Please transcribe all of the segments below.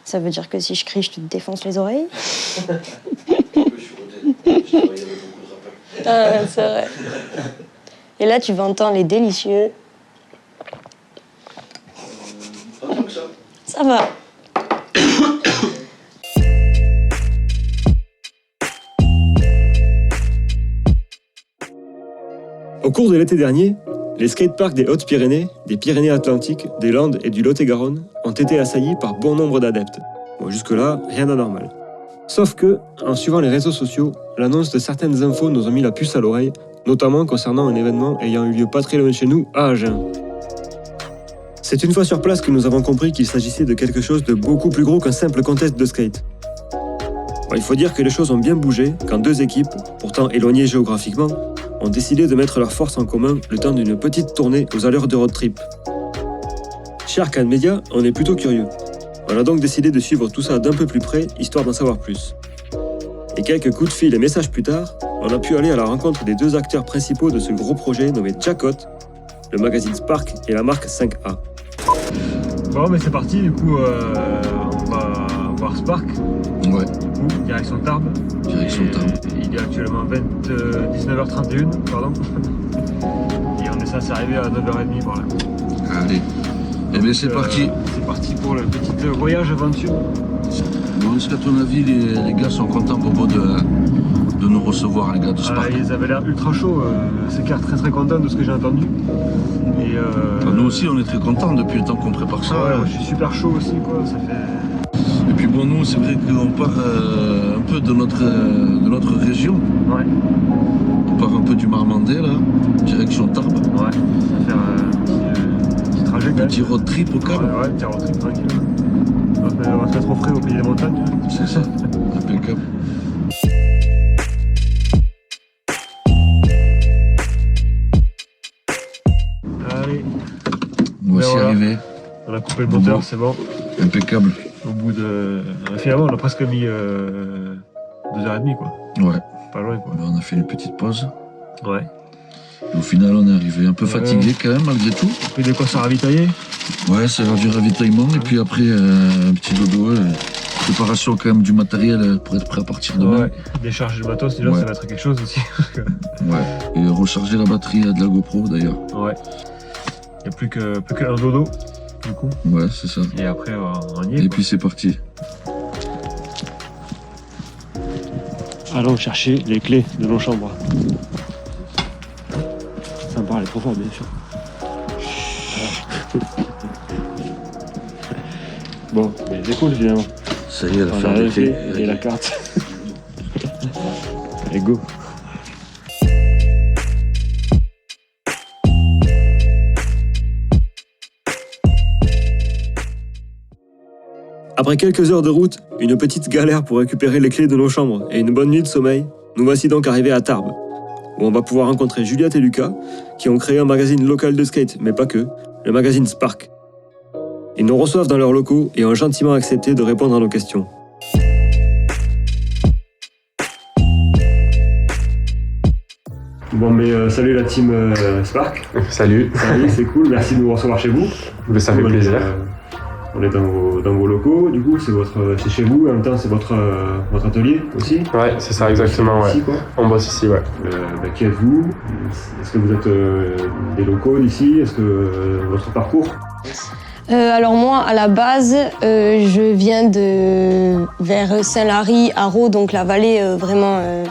Ça veut dire que si je crie, je te défonce les oreilles. Ah, c'est vrai. Et là, tu vas entendre les délicieux. Pas tant que ça. Ça va. Au cours de l'été dernier, les skateparks des Hautes-Pyrénées, des Pyrénées-Atlantiques, des Landes et du Lot-et-Garonne ont été assaillis par bon nombre d'adeptes. Bon, jusque-là, rien d'anormal. Sauf que, en suivant les réseaux sociaux, l'annonce de certaines infos nous a mis la puce à l'oreille, notamment concernant un événement ayant eu lieu pas très loin de chez nous, à Agen. C'est une fois sur place que nous avons compris qu'il s'agissait de quelque chose de beaucoup plus gros qu'un simple contest de skate. Bon, il faut dire que les choses ont bien bougé quand deux équipes, pourtant éloignées géographiquement, ont décidé de mettre leurs forces en commun le temps d'une petite tournée aux allures de road trip. Chez Arcade Media, on est plutôt curieux. On a donc décidé de suivre tout ça d'un peu plus près, histoire d'en savoir plus. Et quelques coups de fil et messages plus tard, on a pu aller à la rencontre des deux acteurs principaux de ce gros projet nommé Jackot, le magazine Spark et la marque 5A. Bon, mais c'est parti, du coup, on va voir Spark. Ouais. Du coup, direction Tarbes. Direction Tarbes. Il est actuellement 19h31, pardon. Et on est censé arriver à 9h30 par là. Allez. Eh bien, c'est parti. C'est parti pour le petit voyage aventure. Bon, est-ce qu'à ton avis, les gars sont contents Bobo de nous recevoir, les gars de Spark? Ils avaient l'air ultra chauds, c'est clair, très très contents de ce que j'ai entendu. Et Enfin, nous aussi, on est très contents depuis le temps qu'on prépare ça. Ouais, moi, je suis super chaud aussi, quoi. Ça fait... Et puis bon, nous, c'est vrai qu'on part un peu de notre région. Ouais. On part un peu du Marmandais, là, direction Tarbes. Ouais, ça va faire un petit trajet quand même. Petit road trip au câble. Ouais, petit road trip tranquille. On va se mettre au frais au pied des montagnes. C'est ça, impeccable. Allez, Voici voilà. arrivé. On a coupé le moteur, Bon. c'est bon. Impeccable. Au bout de... Finalement, on a presque mis 2h30, quoi. Ouais. Pas loin, quoi. On a fait une petite pause. Ouais. Au final, on est arrivé un peu fatigué quand même, malgré tout. Puis de quoi se ravitailler. Ouais, c'est l'heure du ravitaillement. Et puis après, un petit dodo. Préparation quand même du matériel pour être prêt à partir demain. Ouais. Décharger le matos, déjà, Ouais. ça va être quelque chose aussi. Ouais. Et recharger la batterie de la GoPro d'ailleurs. Ouais. Il n'y a plus qu'un dodo, du coup. Ouais, c'est ça. Et après, on y est. Et quoi. puis c'est parti. Allons chercher les clés de nos chambres. Ça me parle trop fort, bien sûr. Bon, mais c'est cool finalement. Ça y est, la On a ferme les d'été. clés et la carte. Et go. Après quelques heures de route, une petite galère pour récupérer les clés de nos chambres et une bonne nuit de sommeil, nous voici donc arrivés à Tarbes, où on va pouvoir rencontrer Juliette et Lucas, qui ont créé un magazine local de skate, mais pas que, le magazine Spark. Ils nous reçoivent dans leurs locaux et ont gentiment accepté de répondre à nos questions. Bon, mais salut la team Spark. Salut, Salut, c'est cool, merci de nous recevoir chez vous. mais ça fait plaisir. On est dans vos locaux, du coup, c'est chez vous, en même temps c'est votre atelier aussi. Ouais, c'est ça exactement, ouais. Ici, quoi. On bosse ici, ouais. Qui êtes-vous? Est-ce que vous êtes des locaux d'ici? Est-ce que votre parcours? Alors moi, à la base, je viens vers Saint-Lary, Haro, donc la vallée vraiment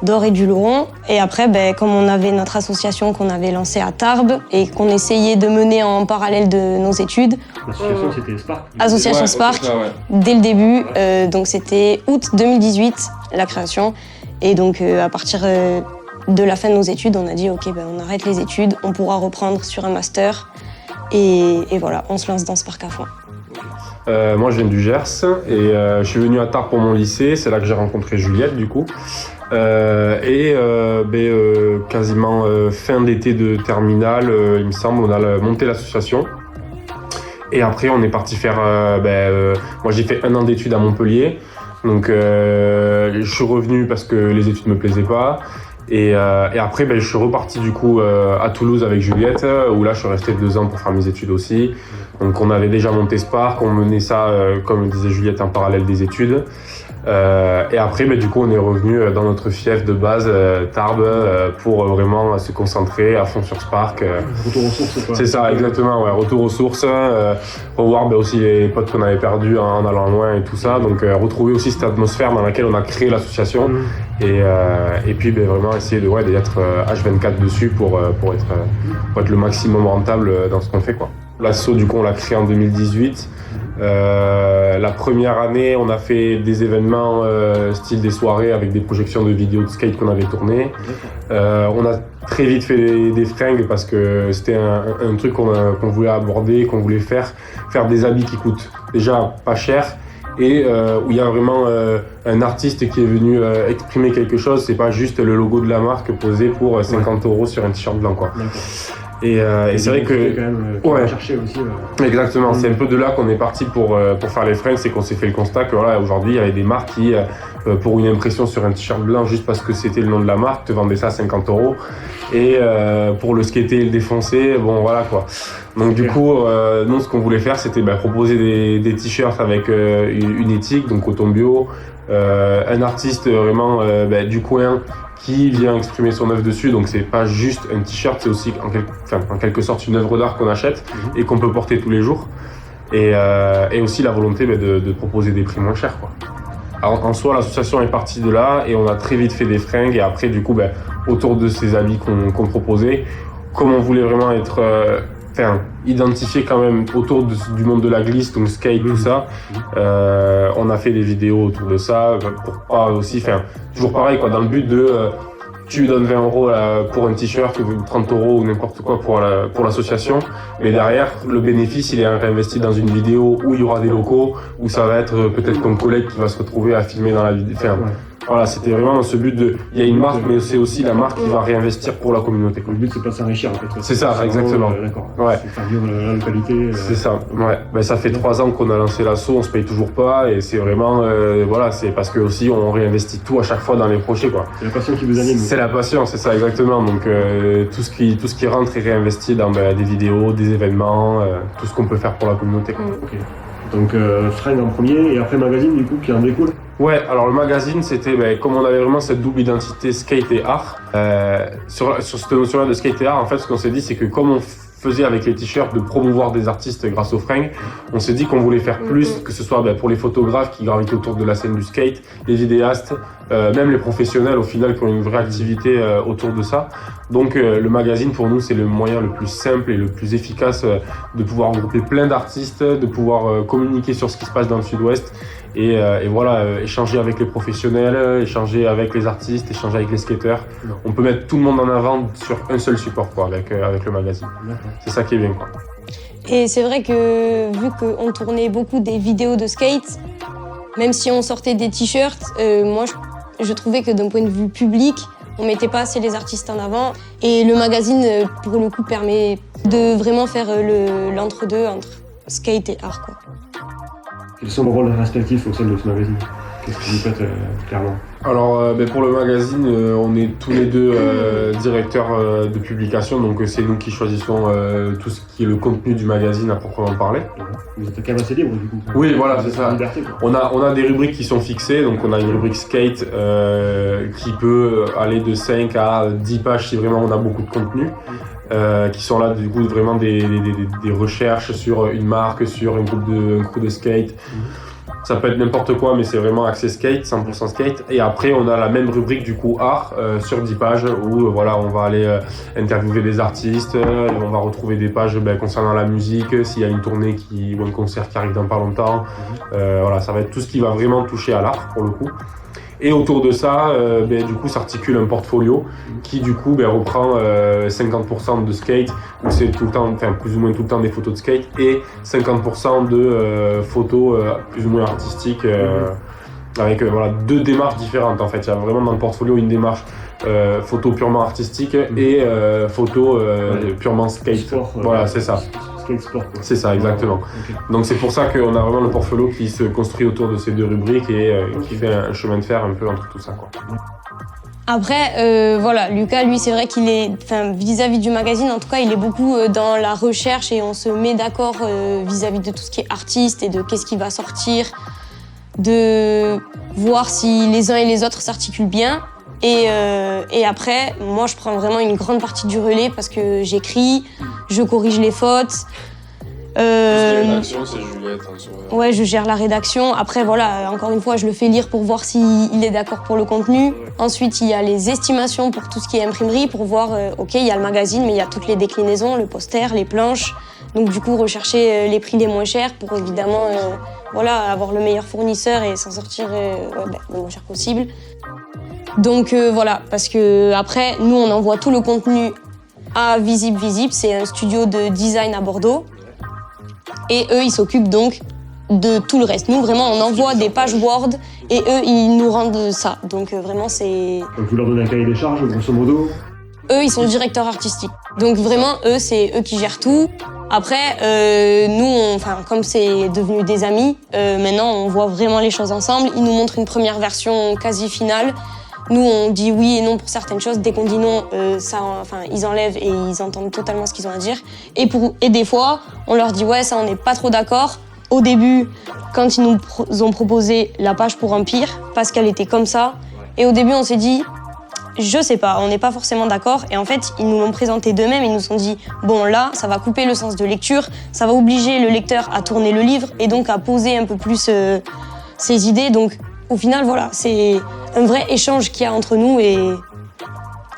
d'Or et du Laurent. Et après, comme on avait notre association qu'on avait lancée à Tarbes et qu'on essayait de mener en parallèle de nos études. L'association c'était Spark. Association Ouais, Spark, c'est ça, ouais. dès le début, donc c'était août 2018, la création. Et donc à partir de la fin de nos études, on a dit ok, on arrête les études, on pourra reprendre sur un master. Et voilà, on se lance dans Spark à fond. Moi, je viens du Gers et je suis venu à Tarbes pour mon lycée. C'est là que j'ai rencontré Juliette, du coup. Quasiment fin d'été de terminale, il me semble, on a monté l'association. Et après, on est parti faire... moi, j'ai fait 1 an d'études à Montpellier. Donc, je suis revenu parce que les études me plaisaient pas. Et après, je suis reparti du coup à Toulouse avec Juliette, où là je suis resté 2 ans pour faire mes études aussi. Donc on avait déjà monté Spark, on menait ça, comme disait Juliette, en parallèle des études. Et après, du coup, on est revenu dans notre fief de base, Tarbes, pour vraiment se concentrer à fond sur Spark. Retour aux sources, quoi. C'est ça, exactement, ouais, retour aux sources, revoir aussi les potes qu'on avait perdus en allant loin et tout ça, donc retrouver aussi cette atmosphère dans laquelle on a créé l'association et puis vraiment essayer d'être H24 dessus pour être le maximum rentable dans ce qu'on fait, quoi. L'asso, du coup, on l'a créé en 2018. La première année, on a fait des événements style des soirées avec des projections de vidéos de skate qu'on avait tournées. On a très vite fait des fringues parce que c'était un truc qu'on voulait aborder, qu'on voulait faire des habits qui coûtent déjà pas cher et où il y a vraiment un artiste qui est venu exprimer quelque chose. C'est pas juste le logo de la marque posé pour 50 € sur un t-shirt blanc, quoi. Et c'est vrai que chercher aussi, exactement, c'est un peu de là qu'on est parti pour faire les fringues, c'est qu'on s'est fait le constat que voilà, aujourd'hui il y avait des marques qui pour une impression sur un t-shirt blanc juste parce que c'était le nom de la marque te vendaient ça à 50 € et pour le skater et le défoncer, bon voilà quoi. Donc du coup nous ce qu'on voulait faire c'était proposer des t-shirts avec une éthique, donc coton bio, un artiste vraiment du coin qui vient exprimer son œuvre dessus, donc c'est pas juste un t-shirt, c'est aussi en quelque sorte une œuvre d'art qu'on achète et qu'on peut porter tous les jours, et aussi la volonté de proposer des prix moins chers, quoi. Alors, en soi, l'association est partie de là et on a très vite fait des fringues et après du coup autour de ces habits qu'on proposait, comme on voulait vraiment être identifié quand même autour du monde de la glisse, donc skate, tout ça, on a fait des vidéos autour de ça pour pas aussi toujours pareil quoi, dans le but de tu lui donnes 20 € pour un t-shirt ou 30 € ou n'importe quoi pour l'association, mais derrière le bénéfice il est réinvesti dans une vidéo où il y aura des locaux, où ça va être peut-être ton collègue qui va se retrouver à filmer dans la vidéo. Voilà, c'était vraiment dans ce but il y a une marque, mais c'est aussi la marque qui va réinvestir pour la communauté, quoi. Le but, c'est pas de s'enrichir, en fait. C'est ça, exactement. D'accord. Ouais. C'est faire vivre la localité. C'est ça, ouais. Ça fait 3 ans qu'on a lancé l'asso, on se paye toujours pas, et c'est vraiment, c'est parce que aussi on réinvestit tout à chaque fois dans les projets, quoi. C'est la passion qui vous anime. C'est la passion, c'est ça, exactement. Donc, tout ce qui rentre est réinvesti dans des vidéos, des événements, tout ce qu'on peut faire pour la communauté, quoi. Ok. Donc, fringues en premier, et après magazine, du coup, qui en découle. Ouais, alors le magazine, c'était comme on avait vraiment cette double identité skate et art. Sur cette notion-là de skate et art, en fait, ce qu'on s'est dit, c'est que comme on faisait avec les t-shirts de promouvoir des artistes grâce aux fringues, on s'est dit qu'on voulait faire plus, que ce soit pour les photographes qui gravitent autour de la scène du skate, les vidéastes, même les professionnels au final qui ont une vraie activité autour de ça. Donc le magazine pour nous c'est le moyen le plus simple et le plus efficace de pouvoir regrouper plein d'artistes, de pouvoir communiquer sur ce qui se passe dans le sud-ouest et échanger avec les professionnels, échanger avec les artistes, échanger avec les skateurs. On peut mettre tout le monde en avant sur un seul support, quoi, avec le magazine. C'est ça qui est bien, quoi. Et c'est vrai que vu qu'on tournait beaucoup des vidéos de skate, même si on sortait des t-shirts, moi je trouvais que d'un point de vue public, on mettait pas assez les artistes en avant. Et le magazine, pour le coup, permet de vraiment faire l'entre-deux entre skate et art, quoi. Quels sont vos rôles respectifs au sein de ce magazine? Qu'est-ce que vous faites clairement? Alors pour le magazine, on est tous les deux directeurs de publication, donc c'est nous qui choisissons tout ce qui est le contenu du magazine à proprement parler. Vous êtes quand même assez libre du coup. Oui, voilà, c'est ça. Liberté, quoi. On a des rubriques qui sont fixées, donc on a une rubrique skate qui peut aller de 5 à 10 pages si vraiment on a beaucoup de contenu. Qui sont là du coup vraiment des recherches sur une marque, sur un groupe de skate. Ça peut être n'importe quoi, mais c'est vraiment axé skate, 100% skate. Et après, on a la même rubrique du coup art sur 10 pages où on va aller interviewer des artistes, on va retrouver des pages concernant la musique, s'il y a une tournée ou un concert qui arrive dans pas longtemps. Ça va être tout ce qui va vraiment toucher à l'art pour le coup. Et autour de ça, du coup, s'articule un portfolio qui, du coup, reprend 50% de skate, où c'est tout le temps, plus ou moins tout le temps des photos de skate, et 50% de photos plus ou moins artistiques, avec deux démarches différentes, en fait. Il y a vraiment dans le portfolio une démarche photo purement artistique et photo purement skate. Sport, voilà, c'est ça. skate sport, quoi. C'est ça, exactement. Ok. Donc c'est pour ça qu'on a vraiment le portfolio qui se construit autour de ces deux rubriques et qui fait un chemin de fer un peu entre tout ça, quoi. Après, voilà, Lucas, lui, c'est vrai qu'il est, enfin, vis-à-vis du magazine, en tout cas, il est beaucoup dans la recherche et on se met d'accord vis-à-vis de tout ce qui est artiste et de qu'est-ce qui va sortir, de voir si les uns et les autres s'articulent bien. Et après, moi, je prends vraiment une grande partie du relais parce que j'écris, je corrige les fautes. Rédaction, c'est Juliette. Ouais, je gère la rédaction. Après, voilà, encore une fois, je le fais lire pour voir s'il est d'accord pour le contenu. Ensuite, il y a les estimations pour tout ce qui est imprimerie, pour voir, OK, il y a le magazine, mais il y a toutes les déclinaisons, le poster, les planches. Donc, du coup, rechercher les prix les moins chers pour, évidemment, voilà, avoir le meilleur fournisseur et s'en sortir le moins cher possible. Donc, voilà, parce que après, nous, on envoie tout le contenu à Visible. C'est un studio de design à Bordeaux. Et eux, ils s'occupent donc de tout le reste. Nous, vraiment, on envoie des pages Word et eux, ils nous rendent ça. Donc, vraiment, c'est... Donc vous leur donnez un cahier des charges, grosso modo. Eux, ils sont directeurs artistiques. Donc, vraiment, eux, c'est eux qui gèrent tout. Après, nous, comme c'est devenu des amis, maintenant, on voit vraiment les choses ensemble. Ils nous montrent une première version quasi finale. Nous, on dit oui et non pour certaines choses. Dès qu'on dit non, ils enlèvent et ils entendent totalement ce qu'ils ont à dire. Et des fois, on leur dit ouais, ça, on n'est pas trop d'accord. Au début, quand ils nous ont proposé la page pour Empire, parce qu'elle était comme ça. Et au début, on s'est dit, je sais pas, on n'est pas forcément d'accord. Et en fait, ils nous l'ont présenté d'eux-mêmes. Ils nous ont dit, bon là, ça va couper le sens de lecture, ça va obliger le lecteur à tourner le livre et donc à poser un peu plus ses idées. Donc, au final, voilà, c'est un vrai échange qu'il y a entre nous et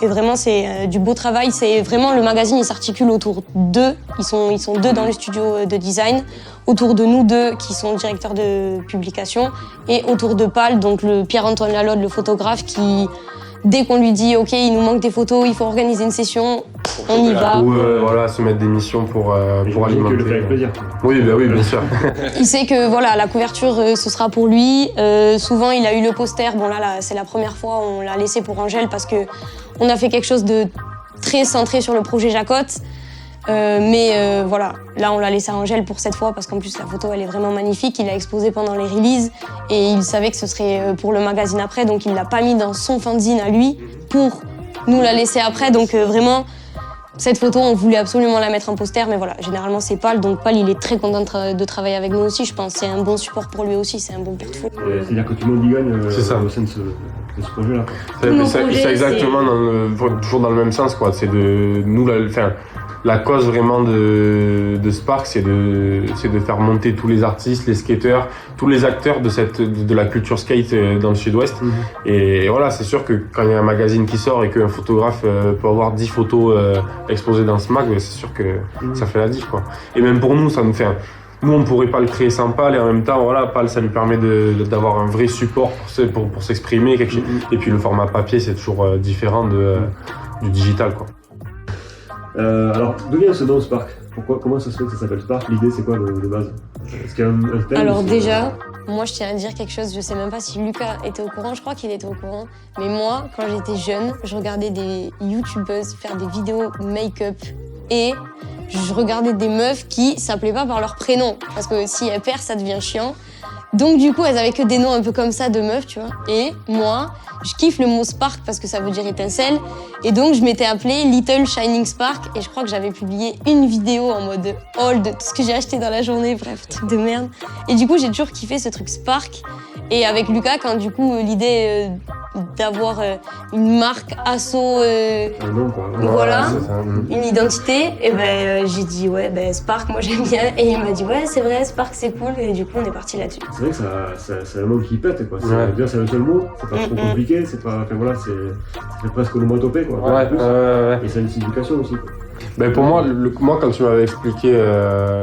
vraiment, c'est du beau travail. C'est vraiment, le magazine, il s'articule autour d'eux. Ils sont deux dans le studio de design, autour de nous deux qui sont directeurs de publication et autour de Pal, donc le Pierre-Antoine Lalode, le photographe qui, dès qu'on lui dit « Ok, il nous manque des photos, il faut organiser une session », on y va. Ou voilà, se mettre des missions pour alimenter. Que le fait avec plaisir. Oui, bien sûr. Il sait que voilà, la couverture, ce sera pour lui. Souvent, il a eu le poster. Bon là, c'est la première fois, on l'a laissé pour Angèle parce que on a fait quelque chose de très centré sur le projet Jacotte. Mais voilà, là, on l'a laissé à Angèle pour cette fois parce qu'en plus, la photo, elle est vraiment magnifique. Il l'a exposée pendant les releases et il savait que ce serait pour le magazine après. Donc, il l'a pas mis dans son fanzine à lui pour nous la laisser après. Donc, vraiment... Cette photo, on voulait absolument la mettre en poster, mais voilà, généralement c'est Pal, donc Pal, il est très content de travailler avec nous aussi, je pense. C'est un bon support pour lui aussi, c'est un bon portfolio. C'est-à-dire que tout le monde y gagne C'est ça. au sein de ce projet-là. C'est exactement toujours dans le même sens, quoi. C'est de nous, la cause vraiment de Spark, c'est de faire monter tous les artistes, les skateurs, tous les acteurs de la culture skate dans le sud-ouest. Et voilà, c'est sûr que quand il y a un magazine qui sort et qu'un photographe peut avoir 10 photos exposées dans ce mag, c'est sûr que ça fait la diff, quoi. Et même pour nous, ça nous fait nous, on pourrait pas le créer sans Pal et en même temps, voilà, Pal, ça lui permet d'avoir un vrai support pour s'exprimer. Et puis le format papier, c'est toujours différent du digital, quoi. Alors, d'où vient ce nom Spark? Comment ça se fait que ça s'appelle Spark? L'idée, c'est quoi de base? Est-ce qu'il y a un thème? Alors déjà, moi je tiens à dire quelque chose, je sais même pas si Lucas était au courant, je crois qu'il était au courant, mais moi, quand j'étais jeune, je regardais des youtubeuses faire des vidéos make-up et je regardais des meufs qui s'appelaient pas par leur prénom, parce que si elles perdent, ça devient chiant. Donc du coup, elles avaient que des noms un peu comme ça de meufs, tu vois. Et moi, je kiffe le mot Spark parce que ça veut dire étincelle. Et donc, je m'étais appelée Little Shining Spark. Et je crois que j'avais publié une vidéo en mode haul de tout ce que j'ai acheté dans la journée. Bref, truc de merde. Et du coup, j'ai toujours kiffé ce truc Spark. Et avec Lucas, quand du coup, l'idée d'avoir une marque asso, Un nom, quoi. voilà, c'est ça. une identité, et j'ai dit ouais, Spark, moi j'aime bien. Et il m'a dit ouais, c'est vrai, Spark c'est cool. Et du coup, on est parti là-dessus. C'est vrai que c'est un nom qui pète, quoi. Ouais. Déjà, c'est un seul mot, c'est pas trop compliqué, c'est pas. Enfin voilà, c'est presque onomatopée, quoi. Ouais. Et ça a une signification aussi, quoi. Ben pour moi, quand tu m'avais expliqué,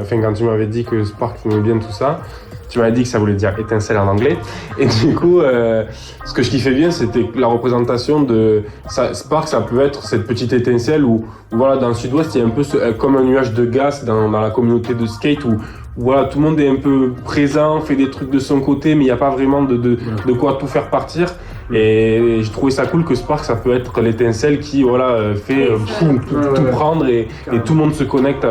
quand tu m'avais dit que Spark aimait bien tout ça, tu m'avais dit que ça voulait dire étincelle en anglais. Et du coup, ce que je kiffais bien, c'était la représentation de Spark. Ça peut être cette petite étincelle où voilà, dans le sud-ouest, il y a un peu comme un nuage de gaz dans la communauté de skate où voilà, tout le monde est un peu présent, fait des trucs de son côté, mais il n'y a pas vraiment de quoi tout faire partir. Et j'ai trouvé ça cool que Spark, ça peut être l'étincelle qui fait tout prendre et tout le monde se connecte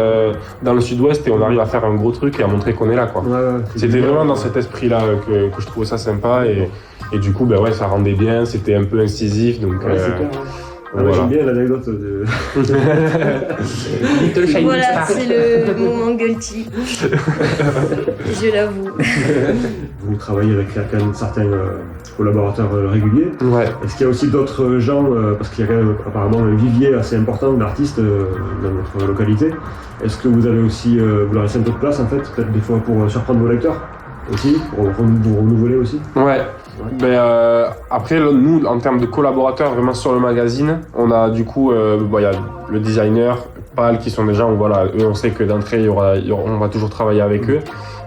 dans le sud-ouest et on arrive à faire un gros truc et à montrer qu'on est là, quoi. C'était vraiment dans cet esprit-là que je trouvais ça sympa et du coup, ça rendait bien, c'était un peu incisif, donc... Voilà. J'aime bien l'anecdote de... Voilà, c'est le moment guilty. Je l'avoue. Vous travaillez avec quand même certains collaborateurs réguliers. Ouais. Est-ce qu'il y a aussi d'autres gens, parce qu'il y a quand même apparemment un vivier assez important d'artistes dans notre localité. Est-ce que vous avez aussi, vous leur laissez un peu de place en fait, peut-être des fois pour surprendre vos lecteurs aussi, pour vous renouveler aussi? Ouais. Après, nous, en termes de collaborateurs vraiment sur le magazine, on a du coup, y a le designer, Pal, qui sont des gens où eux, on sait que d'entrée, on va toujours travailler avec eux.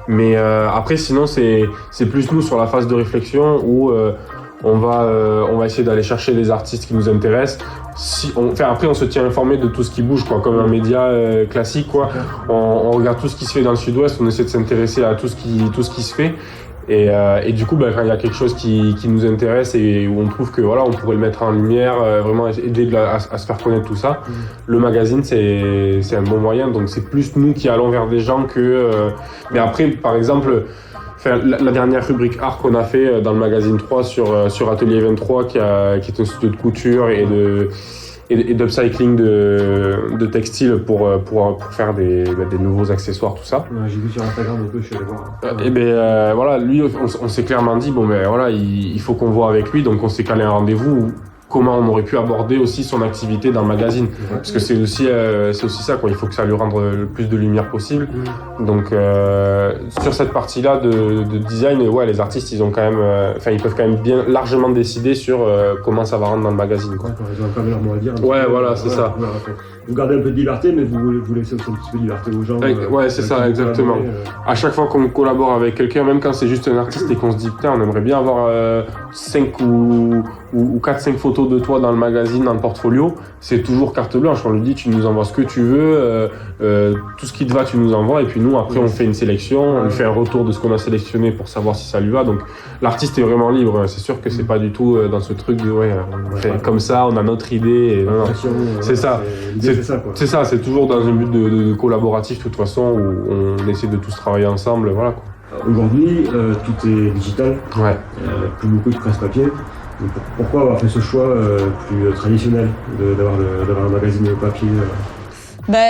Mais après, sinon, c'est plus nous sur la phase de réflexion où on va essayer d'aller chercher des artistes qui nous intéressent. Après, on se tient informé de tout ce qui bouge, quoi, comme un média classique, quoi. On regarde tout ce qui se fait dans le sud-ouest, on essaie de s'intéresser à tout ce qui se fait. Et du coup, quand il y a quelque chose qui nous intéresse et où on trouve que on pourrait le mettre en lumière, vraiment aider à se faire connaître tout ça, le magazine c'est un bon moyen. Donc c'est plus nous qui allons vers des gens que. Mais après, par exemple, la dernière rubrique art qu'on a fait dans le magazine 3 sur Atelier 23, qui est un studio de couture et d'upcycling de textiles pour faire des nouveaux accessoires, tout ça. Ouais, j'ai vu sur Instagram un peu, je suis allé voir. Lui, on s'est clairement dit, il faut qu'on voit avec lui, donc on s'est calé un rendez-vous. Comment on aurait pu aborder aussi son activité dans le magazine, parce que c'est aussi ça, quoi. Il faut que ça lui rende le plus de lumière possible. Donc sur cette partie-là de design, les artistes ils ont quand même, ils peuvent quand même bien largement décider sur comment ça va rendre dans le magazine, quoi. Ils ont quand même leur mot à dire. C'est ça. Vous gardez un peu de liberté, mais vous laissez aussi un petit peu de liberté aux gens. C'est ça, exactement. À chaque fois qu'on collabore avec quelqu'un, même quand c'est juste un artiste et qu'on se dit putain, on aimerait bien avoir 5 ou 4-5 photos de toi dans le magazine, dans le portfolio, c'est toujours carte blanche. On lui dit tu nous envoies ce que tu veux, tout ce qui te va tu nous envoies, et puis nous après on fait une sélection, on lui fait un retour de ce qu'on a sélectionné pour savoir si ça lui va. Donc l'artiste est vraiment libre, c'est sûr que c'est pas du tout dans ce truc de on fait comme ça, on a notre idée. Et, c'est ça. C'est ça, c'est toujours dans un but de collaboratif de toute façon, où on essaie de tous travailler ensemble, voilà, quoi. Aujourd'hui, tout est digital, plus beaucoup de presse-papier. Pourquoi avoir fait ce choix plus traditionnel d'avoir un magazine papier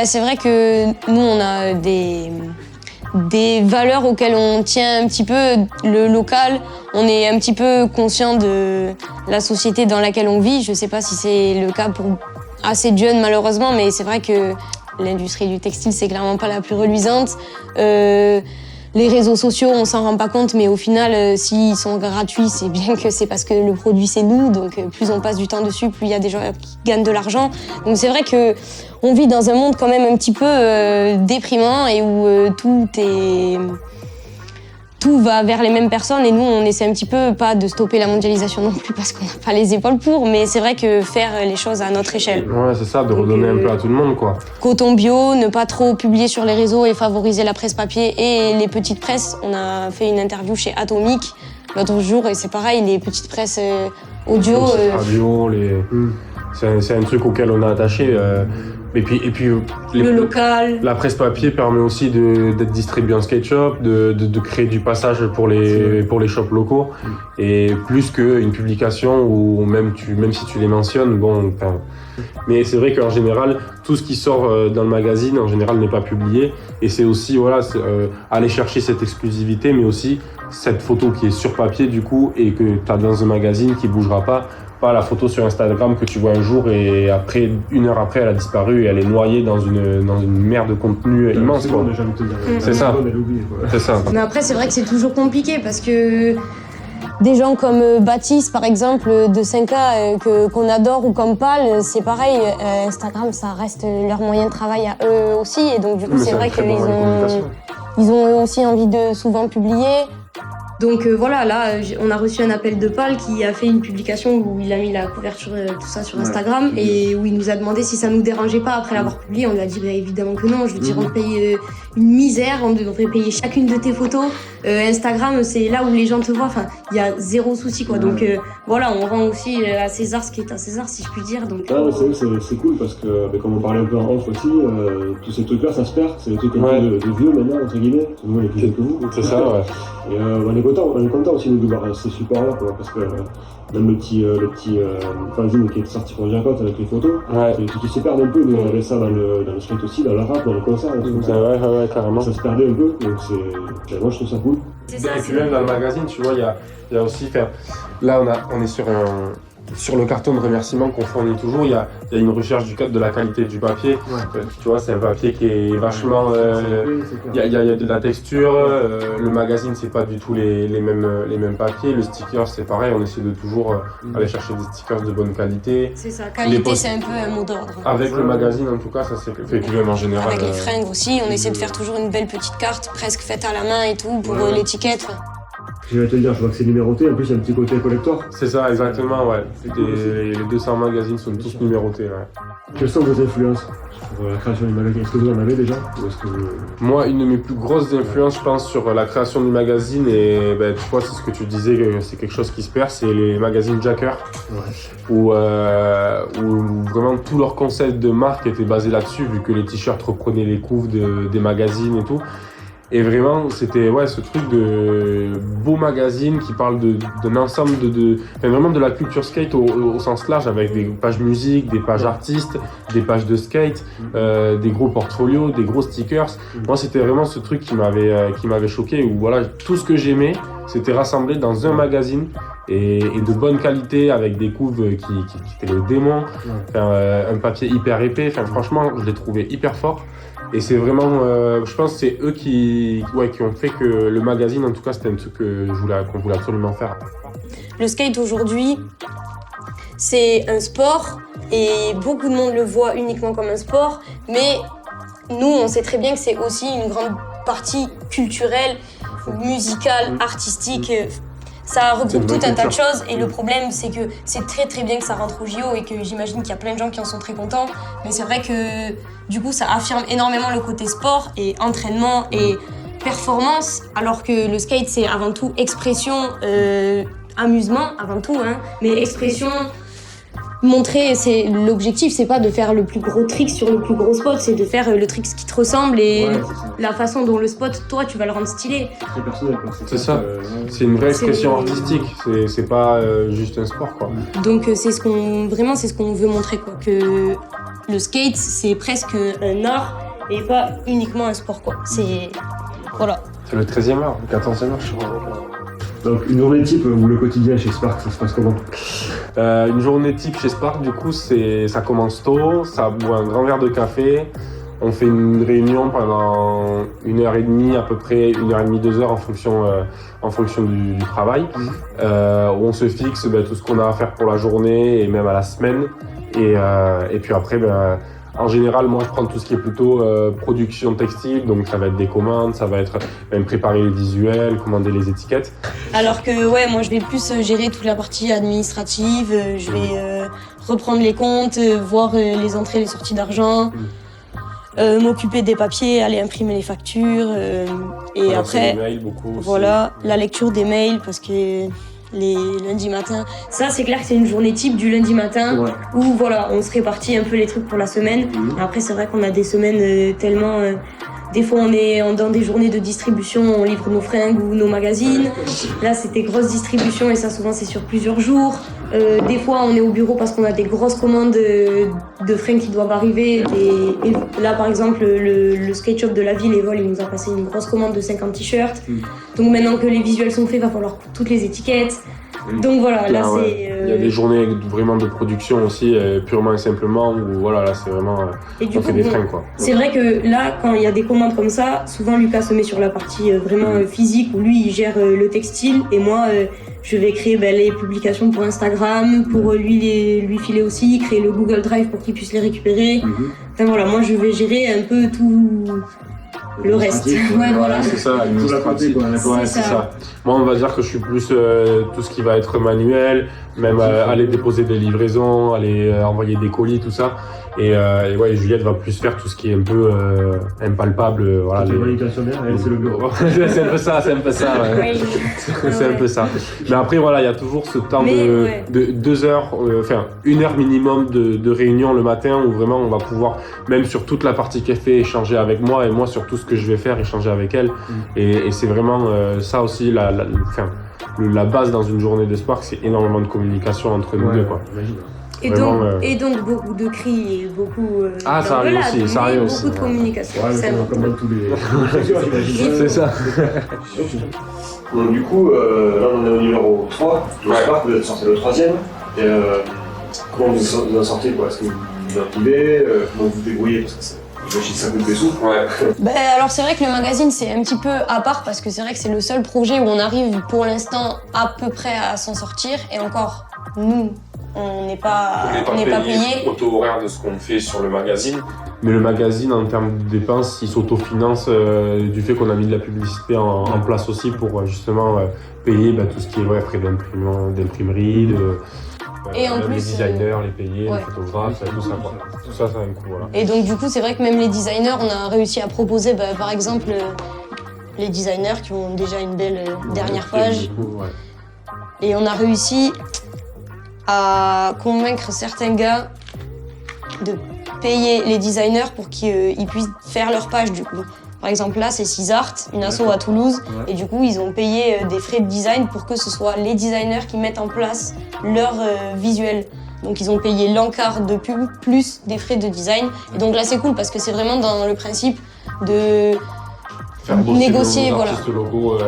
C'est vrai que nous, on a des valeurs auxquelles on tient un petit peu, le local. On est un petit peu conscient de la société dans laquelle on vit. Je ne sais pas si c'est le cas pour assez de jeunes, malheureusement, mais c'est vrai que l'industrie du textile, c'est clairement pas la plus reluisante. Les réseaux sociaux, on s'en rend pas compte, mais au final, s'ils sont gratuits, c'est bien que c'est parce que le produit, c'est nous. Donc, plus on passe du temps dessus, plus il y a des gens qui gagnent de l'argent. Donc, c'est vrai que on vit dans un monde quand même un petit peu déprimant et où tout va vers les mêmes personnes, et nous, on essaie un petit peu, pas de stopper la mondialisation non plus, parce qu'on n'a pas les épaules pour, mais c'est vrai que faire les choses à notre échelle. Ouais, c'est ça, de redonner un peu à tout le monde, quoi. Coton bio, ne pas trop publier sur les réseaux et favoriser la presse papier et les petites presses. On a fait une interview chez Atomic l'autre jour, et c'est pareil, les petites presses audio. Radio, c'est un truc auquel on est attaché. Et puis le local. La presse papier permet aussi d'être distribué en skate shop, de créer du passage pour les shops locaux, et plus qu'une publication où même si tu les mentionnes, mais c'est vrai qu'en général tout ce qui sort dans le magazine en général n'est pas publié, et c'est aussi aller chercher cette exclusivité, mais aussi cette photo qui est sur papier du coup et que tu as dans un magazine qui bougera pas la photo sur Instagram que tu vois un jour et après, 1 heure après, elle a disparu et elle est noyée dans une mer de contenu immense, quoi. C'est ça. C'est ça. Mais après, c'est vrai que c'est toujours compliqué parce que des gens comme Baptiste, par exemple, de 5K, qu'on adore, ou comme Pal, c'est pareil. Instagram, ça reste leur moyen de travail à eux aussi, et donc du coup, c'est vrai qu'ils ont eux aussi envie de souvent publier. Donc voilà, là, on a reçu un appel de Pal qui a fait une publication où il a mis la couverture, tout ça sur Instagram, et où il nous a demandé si ça nous dérangeait pas après l'avoir publié. On lui a dit évidemment que non, je veux dire, on paye une misère, on devrait payer chacune de tes photos. Instagram, c'est là où les gens te voient, enfin, il y a zéro souci, quoi. Donc voilà, on rend aussi à César ce qui est à César, si je puis dire. Donc, c'est cool parce que, comme on parlait un peu en off aussi, tous ces trucs-là, ça se perd. C'est des trucs un peu de vieux maintenant, entre guillemets. Nous, on est plus vieux que vous. C'est ça, ouais. Et on est content aussi nous, de voir ces supports-là, quoi, parce que même le petit fanzine qui est sorti pour Jacotte avec les photos, qui se perdent un peu. Nous, on avait ça dans le skate aussi, dans le rap, dans le concert. Ouais, carrément. Ça se perdait un peu, donc moi je trouve ça cool. Et puis même dans le magazine, tu vois, il y a aussi, là on est sur le carton de remerciements qu'on fournit toujours, il y a une recherche de la qualité du papier. Tu vois, c'est un papier qui est vachement, il y a de la texture. Le magazine, c'est pas du tout les mêmes papiers. Le sticker, c'est pareil, on essaie de toujours aller chercher des stickers de bonne qualité. C'est ça, qualité, c'est un peu un mot d'ordre. Avec le magazine, en tout cas, ça c'est fait même en général. Avec les fringues aussi, on essaie de faire toujours une belle petite carte, presque faite à la main et tout, pour l'étiquette. Je vais te le dire, je vois que c'est numéroté, en plus il y a un petit côté collector. C'est ça, exactement, ouais. Les 200 magazines sont tous numérotés, ouais. Quelles sont vos influences sur la création du magazine? Est-ce que vous en avez déjà ou est-ce que Moi, une de mes plus grosses influences, je pense, sur la création du magazine, et tu vois, c'est ce que tu disais, que c'est quelque chose qui se perd, c'est les magazines Jacker, où vraiment tout leur concept de marque était basé là-dessus, vu que les t-shirts reprenaient les couves des magazines et tout. Et vraiment, c'était ce truc de beau magazine qui parle d'un ensemble vraiment de la culture skate au sens large, avec des pages musique, des pages artistes, des pages de skate, des gros portfolios, des gros stickers. Moi, c'était vraiment ce truc qui m'avait choqué, où voilà, tout ce que j'aimais, c'était rassemblé dans un magazine et de bonne qualité, avec des couves qui étaient le démon, un papier hyper épais. Enfin, franchement, je l'ai trouvé hyper fort. Et c'est vraiment, je pense que c'est eux qui ont fait que le magazine, en tout cas, c'était un truc qu'on voulait absolument faire. Le skate aujourd'hui, c'est un sport et beaucoup de monde le voit uniquement comme un sport, mais nous, on sait très bien que c'est aussi une grande partie culturelle, musicale, artistique. Ça regroupe tout un tas de choses et le problème c'est que c'est très très bien que ça rentre au JO et que j'imagine qu'il y a plein de gens qui en sont très contents, mais c'est vrai que du coup ça affirme énormément le côté sport et entraînement et performance, alors que le skate c'est avant tout expression, amusement avant tout, mais expression, montrer, c'est l'objectif, c'est pas de faire le plus gros trick sur le plus gros spot, c'est de faire le trick qui te ressemble et la façon dont le spot, toi, tu vas le rendre stylé. c'est très personnel, quoi. C'est ça. C'est une vraie expression artistique. C'est pas juste un sport, quoi. Donc c'est ce qu'on veut montrer, quoi, que le skate c'est presque un art et pas uniquement un sport, quoi. C'est voilà. C'est le 13e art, le 14e art, je crois. Donc une journée type ou le quotidien chez Spark, ça se passe comment? Une journée type chez Spark, du coup, ça commence tôt, ça boit un grand verre de café, on fait une réunion pendant 1h30 à peu près, 1h30, 2h en fonction du travail, où on se fixe tout ce qu'on a à faire pour la journée et même à la semaine, et puis après, en général, moi, je prends tout ce qui est plutôt production textile, donc ça va être des commandes, ça va être même préparer les visuels, commander les étiquettes. Alors que moi, je vais plus gérer toute la partie administrative, je vais reprendre les comptes, voir les entrées, les sorties d'argent, m'occuper des papiers, aller imprimer les factures, et après, les mails, beaucoup aussi. Voilà, la lecture des mails, parce que les lundis matins. Ça, c'est clair que c'est une journée type du lundi matin où voilà, on se répartit un peu les trucs pour la semaine. Après, c'est vrai qu'on a des semaines tellement... des fois, on est dans des journées de distribution, on livre nos fringues ou nos magazines. Là, c'est des grosses distributions et ça, souvent, c'est sur plusieurs jours. Des fois, on est au bureau parce qu'on a des grosses commandes de fringues qui doivent arriver. Et là, par exemple, le skate shop de la ville, Evol, il nous a passé une grosse commande de 50 t-shirts. Donc maintenant que les visuels sont faits, il va falloir toutes les étiquettes. Donc voilà, là c'est... Il y a des journées vraiment de production aussi, purement et simplement, où voilà, là c'est vraiment... on fait des fringues, quoi. C'est vrai que là, quand il y a des commandes comme ça, souvent Lucas se met sur la partie vraiment physique, où lui il gère le textile, et moi je vais créer les publications pour Instagram, pour lui filer aussi, créer le Google Drive pour qu'il puisse les récupérer. Enfin voilà, moi je vais gérer un peu tout... le reste. Voilà. C'est ça, administratif. C'est ça. Moi, on va dire que je suis plus tout ce qui va être manuel, même aller déposer des livraisons, aller envoyer des colis, tout ça. Et ouais, Juliette va plus faire tout ce qui est un peu impalpable. Voilà, La communication bien, c'est le bureau. c'est un peu ça, ouais. C'est un peu ça. Mais après, voilà, il y a toujours ce temps de 2 heures, enfin 1 heure minimum de réunion le matin où vraiment on va pouvoir, même sur toute la partie café, échanger avec moi et moi sur tout ce que je vais faire, échanger avec elle. Et c'est vraiment ça aussi, la base dans une journée de Spark, c'est énormément de communication entre nous deux, quoi. Et donc beaucoup de cris et beaucoup ça arrive aussi, ça arrive aussi. Beaucoup de communication. Ouais, comme dans tous les... C'est ça. Donc du coup, là on est au numéro 3 de Spark, vous êtes sorti le 3e. Et comment vous en sortez, quoi? Est-ce que vous vous motivez? Comment vous vous débrouillez? Parce que ça coûte des sous. Alors c'est vrai que le magazine c'est un petit peu à part parce que c'est vrai que c'est le seul projet où on arrive pour l'instant à peu près à s'en sortir et encore nous on n'est pas payé au taux horaire de ce qu'on fait sur le magazine. Mais le magazine en termes de dépenses il s'autofinance du fait qu'on a mis de la publicité en place aussi pour justement payer tout ce qui est frais d'imprimerie, et en les plus, designers, les payer, les photographes, tout ça quoi. Tout ça a un coût, voilà. Et donc du coup c'est vrai que même les designers on a réussi à proposer par exemple les designers qui ont déjà une belle dernière page et on a réussi à convaincre certains gars de payer les designers pour qu'ils puissent faire leur page du coup. Par exemple là c'est Cisart, une asso à Toulouse et du coup ils ont payé des frais de design pour que ce soit les designers qui mettent en place leur visuel. Donc ils ont payé l'encart de pub plus des frais de design et donc là c'est cool parce que c'est vraiment dans le principe de négocier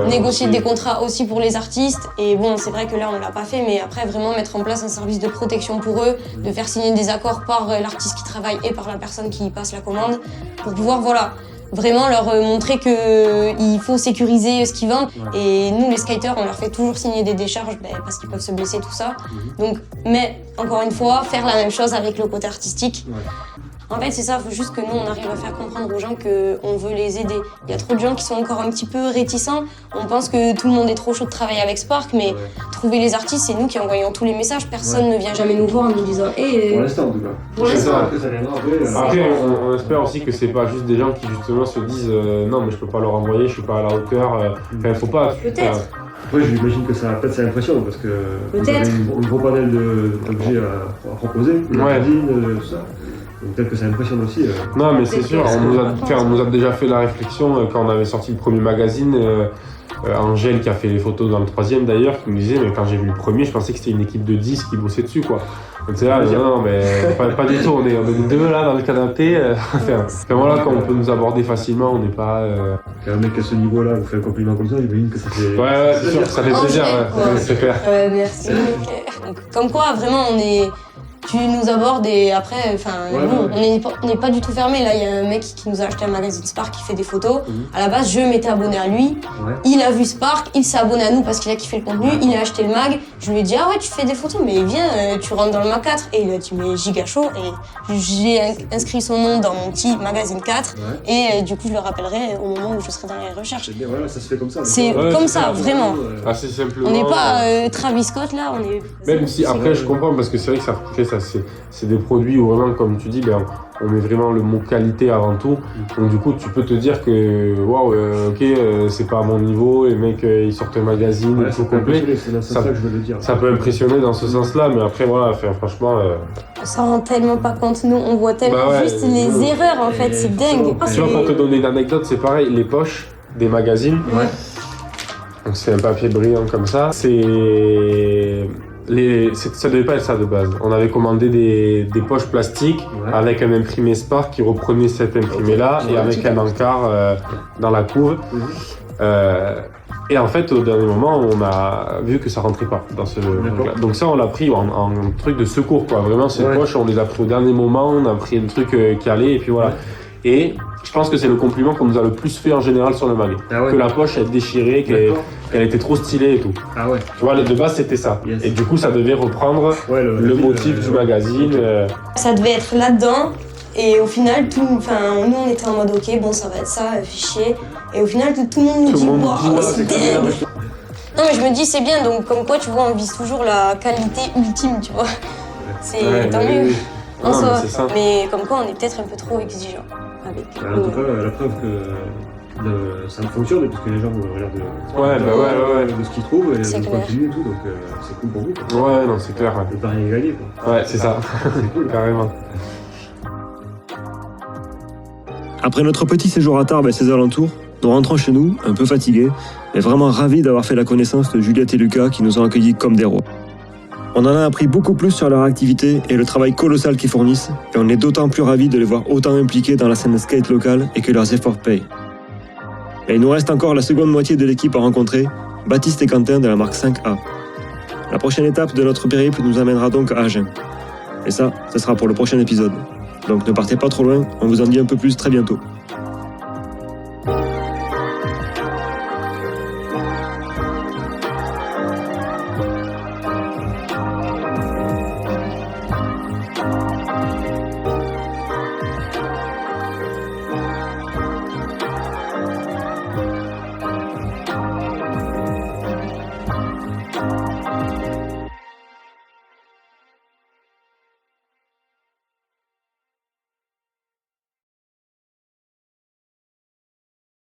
négocier des contrats aussi pour les artistes et bon c'est vrai que là on l'a pas fait mais après vraiment mettre en place un service de protection pour eux, de faire signer des accords par l'artiste qui travaille et par la personne qui passe la commande pour pouvoir vraiment leur montrer qu'il faut sécuriser ce qu'ils vendent et nous les skaters on leur fait toujours signer des décharges parce qu'ils peuvent se blesser tout ça donc mais encore une fois faire la même chose avec le côté artistique. En fait, c'est ça, il faut juste que nous, on arrive à faire comprendre aux gens qu'on veut les aider. Il y a trop de gens qui sont encore un petit peu réticents. On pense que tout le monde est trop chaud de travailler avec Spark, mais trouver les artistes, c'est nous qui envoyons tous les messages. Personne ne vient jamais nous voir en nous disant Pour l'instant, en tout cas. Pour l'instant. Après, ça viendra après. Après, on espère aussi que c'est pas juste des gens qui justement se disent non, mais je peux pas leur envoyer, je suis pas à la hauteur. Enfin, faut pas. Peut-être. Après, j'imagine que ça peut-être ça impressionne parce que vous avez un gros panel d'objets à proposer, tout ça. Donc peut-être que ça impressionne aussi. Non mais c'est sûr, on nous a déjà fait la réflexion quand on avait sorti le premier magazine. Angèle qui a fait les photos dans le 3e d'ailleurs, qui me disait mais quand j'ai vu le premier, je pensais que c'était une équipe de 10 qui bossait dessus quoi. Donc c'est là, non mais pas du tout, on est 2 là dans le canapé. Enfin voilà, quand on peut nous aborder facilement, on n'est pas. Quand un mec à ce niveau-là vous fait un compliment comme ça, j'imagine que ça fait. Ouais, c'est sûr, ça fait plaisir, c'est clair. Merci. Donc, comme quoi vraiment tu nous abordes et après, nous, on n'est pas du tout fermé. Là, il y a un mec qui nous a acheté un magazine Spark qui fait des photos. À la base, je m'étais abonné à lui. Il a vu Spark, il s'est abonné à nous parce qu'il a kiffé le contenu. Il a acheté le mag. Je lui ai dit, ah ouais, tu fais des photos, mais viens, tu rentres dans le mag 4. Et il a dit, mais giga chaud. Et j'ai inscrit son nom dans mon petit magazine 4. Et du coup, je le rappellerai au moment où je serai dans les recherches. Voilà, ça se fait comme ça. C'est comme ça, vraiment. Assez simplement. On n'est pas Travis Scott là, on est. Même si après, je comprends parce que c'est vrai que ça fait ça. C'est des produits où vraiment, comme tu dis, on met vraiment le mot qualité avant tout. Donc du coup, tu peux te dire que waouh, c'est pas à mon niveau, les mecs ils sortent un magazine tout complet. C'est ça que je veux le dire. Ça peut impressionner dans ce sens-là, mais après voilà, franchement. On s'en rend tellement pas compte, nous, on voit tellement juste les erreurs en fait, c'est dingue. Tu vois, pour te donner une anecdote, c'est pareil, les poches des magazines. Donc c'est un papier brillant comme ça. Ça devait pas être ça de base. On avait commandé des poches plastiques avec un imprimé Spark qui reprenait cet imprimé-là et avec un encart dans la couve. Et en fait, au dernier moment, on a vu que ça rentrait pas dans ce truc-là. Donc ça, on l'a pris en truc de secours, quoi. Vraiment, ces poches, on les a pris au dernier moment. On a pris un truc qui allait et puis voilà. Et je pense que c'est le compliment qu'on nous a le plus fait en général sur le mag. Que la poche est déchirée, qu'elle était trop stylée et tout. Tu vois, de base c'était ça. Et du coup ça devait reprendre le motif du magazine. Ça devait être là-dedans. Et au final, nous on était en mode ok, bon ça va être ça, fichier. Et au final, tout le monde nous dit waouh, c'est dingue. Non mais je me dis c'est bien, donc comme quoi tu vois, on vise toujours la qualité ultime, tu vois. C'est tant mieux. En Non, soi. mais c'est ça. Mais comme quoi, on est peut-être un peu trop exigeant avec. En tout cas, la preuve que ça fonctionne, parce que les gens regardent Ouais, bah ouais. de ce qu'ils trouvent, et C'est ils clair. continuent et tout, donc c'est cool pour vous. Quoi. Ouais, non, c'est clair. On peut pas rien gagner, quoi. Ouais, c'est ça. C'est cool. Carrément. Après notre petit séjour à Tarbes et ses alentours, nous rentrons chez nous, un peu fatigués, mais vraiment ravis d'avoir fait la connaissance de Juliette et Lucas qui nous ont accueillis comme des rois. On en a appris beaucoup plus sur leur activité et le travail colossal qu'ils fournissent, et on est d'autant plus ravis de les voir autant impliqués dans la scène skate locale et que leurs efforts payent. Et il nous reste encore la seconde moitié de l'équipe à rencontrer, Baptiste et Quentin de la marque 5A. La prochaine étape de notre périple nous amènera donc à Agen. Et ça, ce sera pour le prochain épisode. Donc ne partez pas trop loin, on vous en dit un peu plus très bientôt.